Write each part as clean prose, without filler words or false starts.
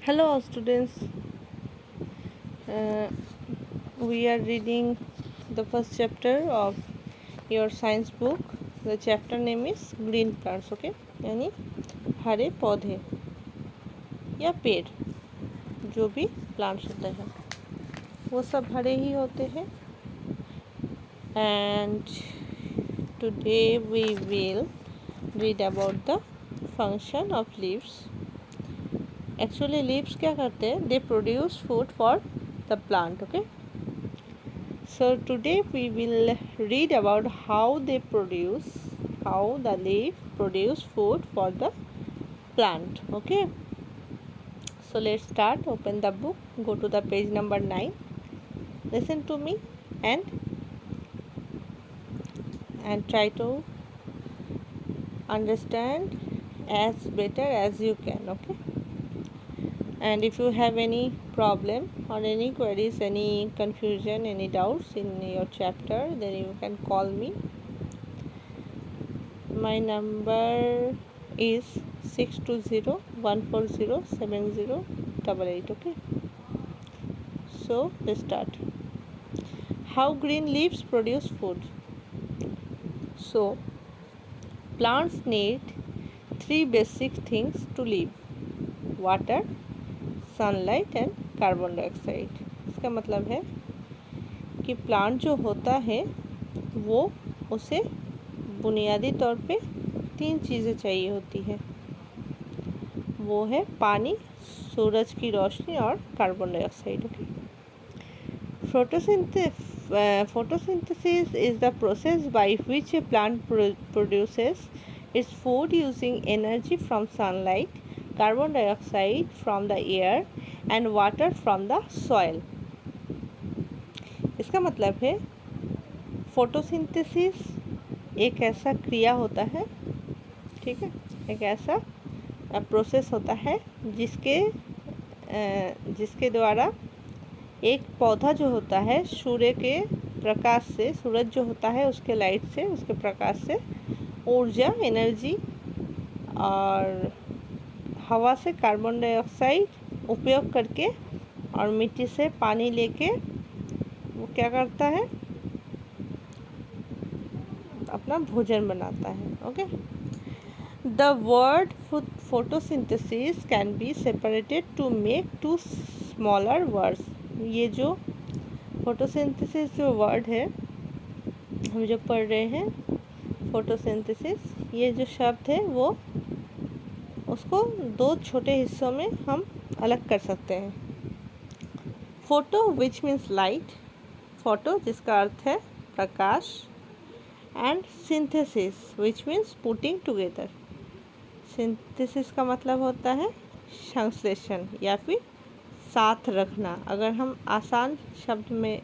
Hello, students. Uh, we are reading the first chapter of your science book. The chapter name is Green Plants. Okay, यानी हरे पौधे या पेड़, जो भी plants होते हैं वो सब हरे ही होते हैं. And today we will read about the function of leaves. Actually, leaves क्या करते हैं? They produce food for the plant. Okay. So today we will read about how the leaf produce food for the plant. Okay, so let's start. Open the book, go to the page number 9, listen to me and try to understand as better as you can. Okay, and if you have any problem or any queries, any confusion, any doubts in your chapter, then you can call me. My number is 6201407088. Okay, so let's start. How green leaves produce food. So plants need three basic things to live: water, sunlight and carbon dioxide. इसका मतलब है कि plant जो होता है वो उसे बुनियादी तौर पे तीन चीज़ें चाहिए होती है. वो है पानी, सूरज की रोशनी और carbon dioxide. Okay. Photosynthesis is the process by which a plant produces its food using energy from sunlight, carbon dioxide from the air and water from the soil. इसका मतलब है फोटोसिंथेसिस एक ऐसा क्रिया होता है, ठीक है, एक ऐसा प्रोसेस होता है जिसके द्वारा एक पौधा जो होता है सूर्य के प्रकाश से, सूरज जो होता है उसके लाइट से, उसके प्रकाश से ऊर्जा, एनर्जी और हवा से कार्बन डाइऑक्साइड उपयोग करके और मिट्टी से पानी लेके वो क्या करता है, अपना भोजन बनाता है. Okay. The word photosynthesis can be separated to make two smaller words. ये जो फोटोसिंथेसिस जो वर्ड है हम जो पढ़ रहे हैं, फोटोसिंथेसिस, ये जो शब्द है वो उसको दो छोटे हिस्सों में हम अलग कर सकते हैं. Photo which means light, photo जिसका अर्थ है प्रकाश, and synthesis which means putting together. Synthesis का मतलब होता है संश्लेषण या फिर साथ रखना. अगर हम आसान शब्द में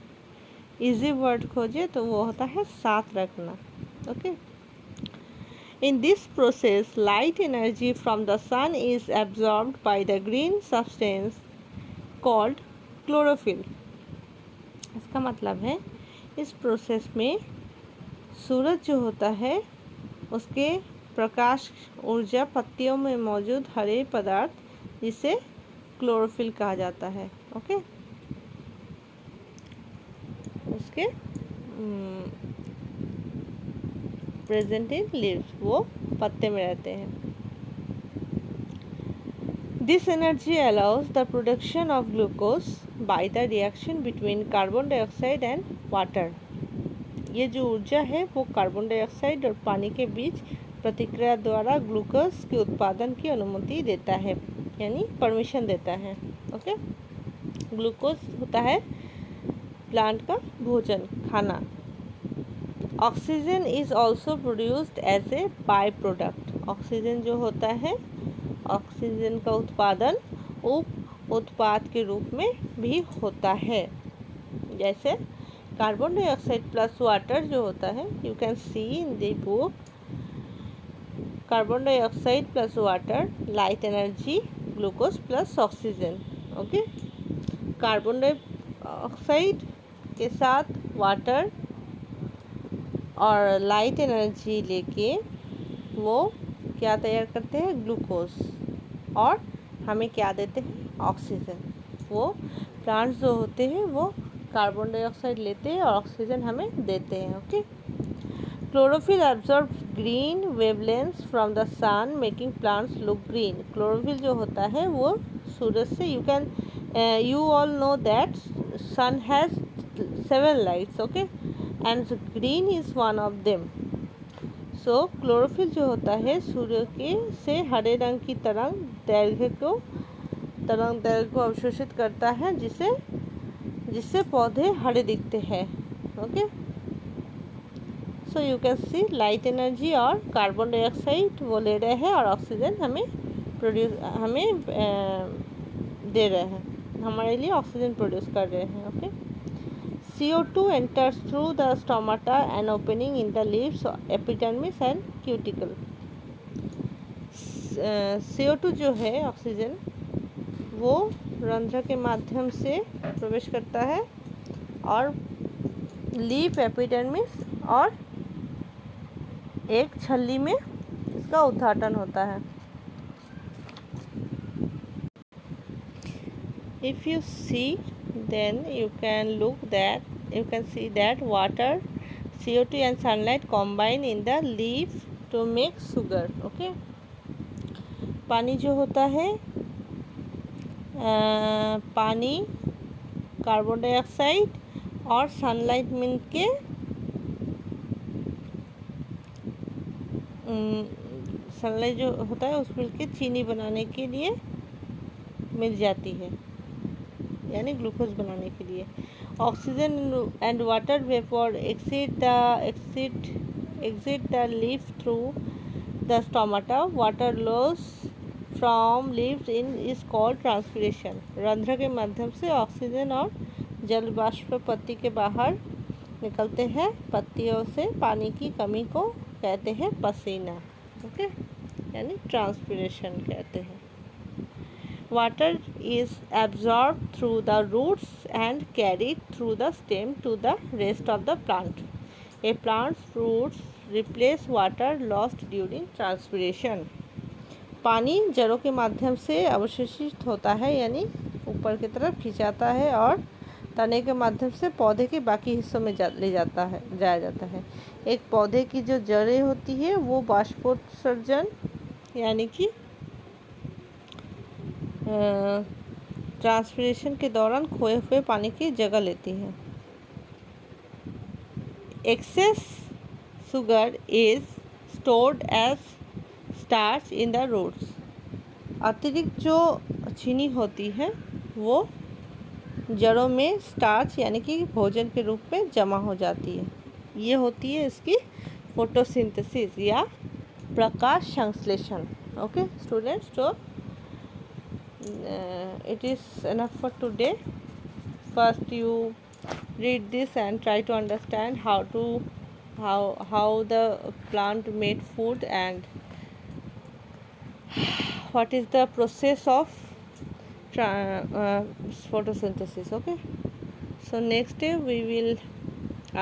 इजी वर्ड खोजें तो वो होता है साथ रखना. Okay. In this process light energy from the sun is absorbed by the green substance called chlorophyll. इसका मतलब है इस प्रोसेस में सूरज जो होता है उसके प्रकाश ऊर्जा पत्तियों में मौजूद हरे पदार्थ जिसे क्लोरोफिल कहा जाता है. ओके. उसके प्रेजेंट इन लीव्स, वो पत्ते में रहते हैं. This energy allows the production of glucose by the reaction between carbon dioxide and water. ये जो ऊर्जा है वो कार्बन डाइऑक्साइड और पानी के बीच प्रतिक्रिया द्वारा ग्लूकोज के उत्पादन की अनुमति देता है, यानी परमिशन देता है. ओके. ग्लूकोज होता है प्लांट का भोजन, खाना. Oxygen is also produced as a by product. Oxygen जो होता है, ऑक्सीजन का उत्पादन उप उत्पाद के रूप में भी होता है. जैसे कार्बन डाइऑक्साइड प्लस वाटर जो होता है, you can see in the book, carbon dioxide plus water, light energy, glucose plus oxygen. Okay. Carbon dioxide के साथ वाटर और लाइट एनर्जी लेके वो क्या तैयार करते हैं, ग्लूकोज, और हमें क्या देते हैं, ऑक्सीजन। वो प्लांट्स जो होते हैं वो कार्बन डाइऑक्साइड लेते हैं और ऑक्सीजन हमें देते हैं। Okay. Chlorophyll absorbs green wavelengths from the sun making plants look green. Chlorophyll जो होता है वो सूरज से, you all know that sun has 7 lights, okay, and green is one of them. So chlorophyll जो होता है सूर्य के से हरे रंग की तरंग दैर्घ्य को अवशोषित करता है, जिससे पौधे हरे दिखते हैं। Okay. So you can see light energy और कार्बन डाइऑक्साइड वो ले रहे हैं और ऑक्सीजन हमें दे रहे हैं, हमारे लिए ऑक्सीजन प्रोड्यूस कर रहे हैं। Okay. CO2 enters through the stomata and opening in the leaves, epidermis and cuticle. CO2 जो है ऑक्सीजन, वो रंध्र के माध्यम से प्रवेश करता है और लीफ, एपिडर्मिस और एक छल्ली में इसका उद्घाटन होता है। If you see, then you can see that water, CO2 and sunlight combine in the leaf to make sugar. Okay. पानी जो होता है, पानी, कार्बन डाइऑक्साइड और सनलाइट मिल के सनलाइट जो होता है उस मिल के चीनी बनाने के लिए मिल जाती है, यानी ग्लूकोज बनाने के लिए। Oxygen and water vapour exit the leaf through the stomata. Water loss from leaves is called transpiration. रंध्र के माध्यम से ऑक्सीजन और जल बाष्प पत्ती के बाहर निकलते हैं। पत्तियों से पानी की कमी को कहते हैं पसीना। ओके, यानी ट्रांसपिरेशन कहते हैं। Water is absorbed through the roots and carried through the stem to the rest of the plant. A plant's roots replace water lost during transpiration. पानी जड़ों के माध्यम से अवशोषित होता है, यानी ऊपर की तरफ खिंचाता है और तने के माध्यम से पौधे के बाकी हिस्सों में जाया जाता है। एक पौधे की जो जड़ें होती है वो बाष्पोत्सर्जन यानी कि ट्रांसपिरेशन के दौरान खोए हुए पानी की जगह लेती है। Excess sugar is stored as starch in the roots. अतिरिक्त जो चीनी होती है वो जड़ों में स्टार्च यानी कि भोजन के रूप में जमा हो जाती है। ये होती है इसकी फोटोसिंथेसिस या प्रकाश संश्लेषण। ओके स्टूडेंट्स, तो it is enough for today. First you read this and try to understand how the plant made food and what is the process of photosynthesis. Okay, so next day we will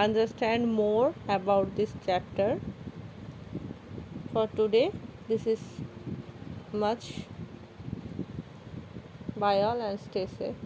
understand more about this chapter. For today this is much. Bye all and stay safe.